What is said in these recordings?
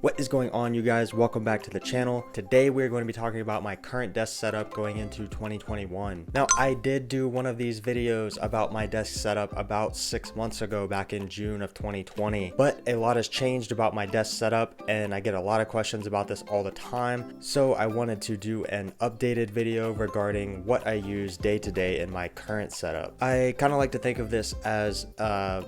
What is going on, you guys? Welcome back to the channel. Today we're going to be talking about my current desk setup going into 2021. Now, I did do one of these videos about my desk setup about 6 months ago, back in June of 2020, but a lot has changed about my desk setup and I get a lot of questions about this all the time. So I wanted to do an updated video regarding what I use day to day in my current setup. I kind of like to think of this as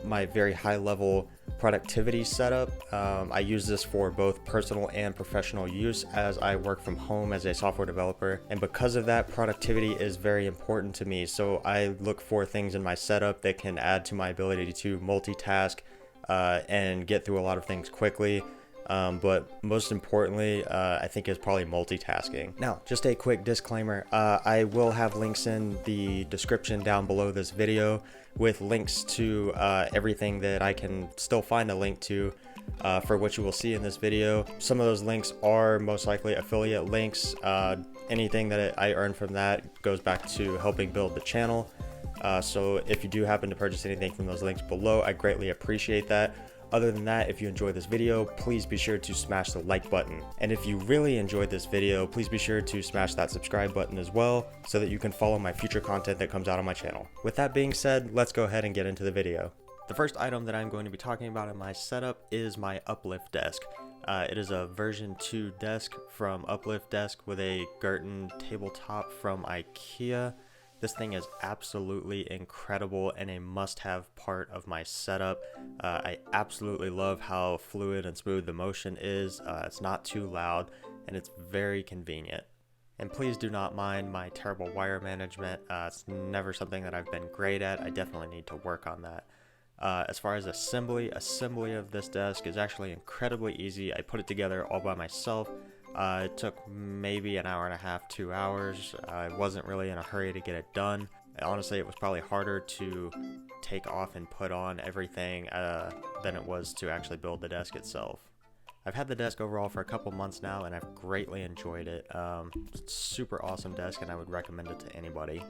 my very high level productivity setup. I use this for both personal and professional use as I work from home as a software developer, and because of that, productivity is very important to me. So I look for things in my setup that can add to my ability to multitask and get through a lot of things quickly. But most importantly, I think is probably multitasking. Now, just a quick disclaimer, I will have links in the description down below this video with links to everything that I can still find a link to for what you will see in this video. Some of those links are most likely affiliate links. Anything that I earn from that goes back to helping build the channel. So if you do happen to purchase anything from those links below, I greatly appreciate that. Other than that, if you enjoyed this video, please be sure to smash the like button. And if you really enjoyed this video, please be sure to smash that subscribe button as well, so that you can follow my future content that comes out on my channel. With that being said, let's go ahead and get into the video. The first item that I'm going to be talking about in my setup is my Uplift desk. It is a version 2 desk from Uplift Desk with a Girton tabletop from IKEA. This thing is absolutely incredible and a must-have part of my setup. I absolutely love how fluid and smooth the motion is. It's not too loud and it's very convenient. And please do not mind my terrible wire management. It's never something that I've been great at. I definitely need to work on that. As far as assembly of this desk is actually incredibly easy. I put it together all by myself. It took maybe an hour and a half, 2 hours. I wasn't really in a hurry to get it done. Honestly, it was probably harder to take off and put on everything than it was to actually build the desk itself. I've had the desk overall for a couple months now and I've greatly enjoyed it. It's a super awesome desk and I would recommend it to anybody.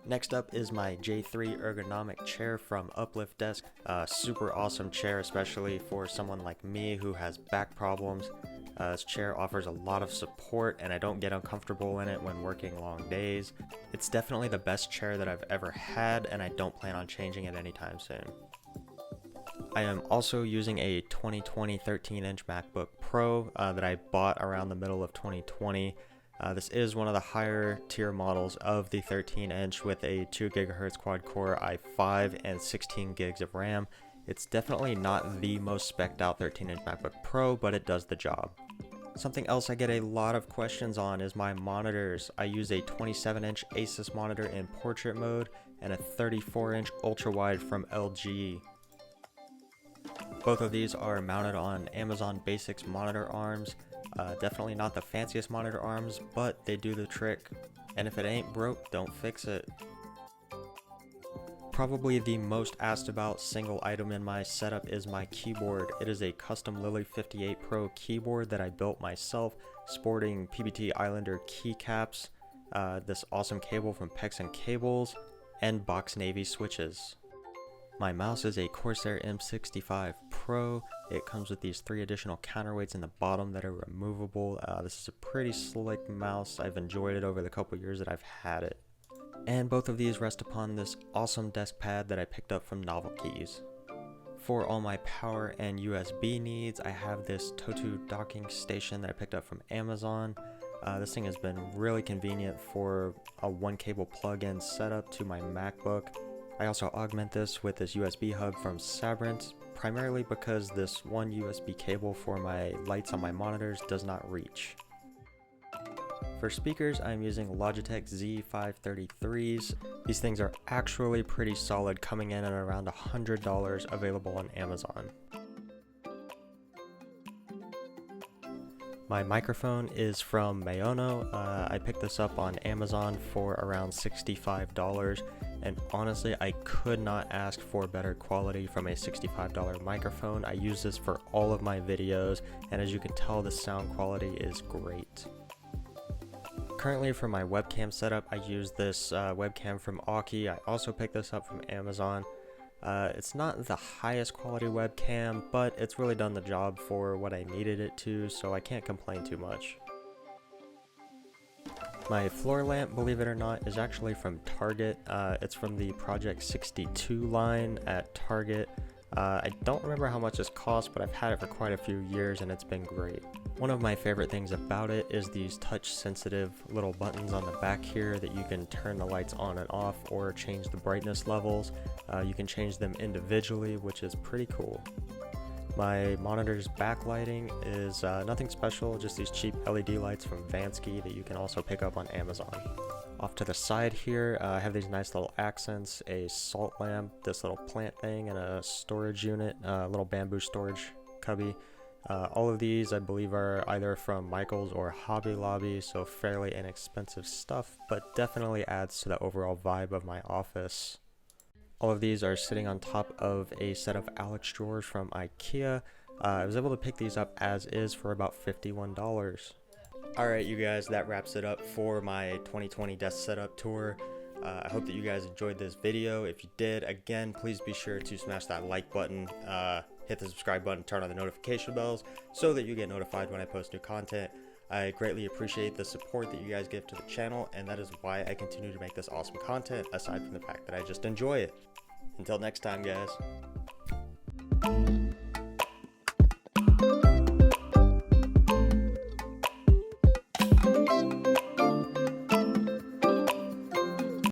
Next up is my J3 ergonomic chair from Uplift Desk. Super awesome chair, especially for someone like me who has back problems. This chair offers a lot of support and I don't get uncomfortable in it when working long days. It's definitely the best chair that I've ever had and I don't plan on changing it anytime soon. I am also using a 2020 13-inch MacBook Pro that I bought around the middle of 2020. This is one of the higher tier models of the 13-inch with a 2 GHz quad-core i5 and 16 gigs of RAM. It's definitely not the most spec'd out 13-inch MacBook Pro, but it does the job. Something else I get a lot of questions on is my monitors. I use a 27-inch Asus monitor in portrait mode and a 34-inch ultra-wide from LG. Both of these are mounted on Amazon Basics monitor arms. Definitely not the fanciest monitor arms, but they do the trick. And if it ain't broke, don't fix it. Probably the most asked about single item in my setup is my keyboard. It is a custom Lily 58 Pro keyboard that I built myself, sporting PBT Islander keycaps, this awesome cable from Pex & Cables, and Box Navy switches. My mouse is a Corsair M65 Pro. It comes with these 3 additional counterweights in the bottom that are removable. This is a pretty slick mouse. I've enjoyed it over the couple years that I've had it. And both of these rest upon this awesome Deskpad that I picked up from Novelkeys. For all my power and USB needs, I have this Totu docking station that I picked up from Amazon. This thing has been really convenient for a 1 cable plug-in setup to my MacBook. I also augment this with this USB hub from Sabrent, primarily because this one USB cable for my lights on my monitors does not reach. For speakers, I'm using Logitech Z533s. These things are actually pretty solid, coming in at around $100, available on Amazon. My microphone is from Mayono. I picked this up on Amazon for around $65, and honestly I could not ask for better quality from a $65 microphone. I use this for all of my videos, and as you can tell, the sound quality is great. Currently for my webcam setup, I use this webcam from Aukey. I also picked this up from Amazon. It's not the highest quality webcam, but it's really done the job for what I needed it to, so I can't complain too much. My floor lamp, believe it or not, is actually from Target. It's from the Project 62 line at Target. I don't remember how much this cost, but I've had it for quite a few years and it's been great. One of my favorite things about it is these touch sensitive little buttons on the back here that you can turn the lights on and off or change the brightness levels. You can change them individually, which is pretty cool. My monitor's backlighting is nothing special, just these cheap LED lights from Vansky that you can also pick up on Amazon. Off to the side here, I have these nice little accents, a salt lamp, this little plant thing, and a storage unit, a little bamboo storage cubby. All of these I believe are either from Michael's or Hobby Lobby, so fairly inexpensive stuff, but definitely adds to the overall vibe of my office. All of these are sitting on top of a set of Alex drawers from IKEA. I was able to pick these up as is for about $51. Alright you guys, that wraps it up for my 2020 desk setup tour. I hope that you guys enjoyed this video. If you did, again, please be sure to smash that like button, hit the subscribe button, turn on the notification bells so that you get notified when I post new content. I greatly appreciate the support that you guys give to the channel, and that is why I continue to make this awesome content, aside from the fact that I just enjoy it. Until next time, guys.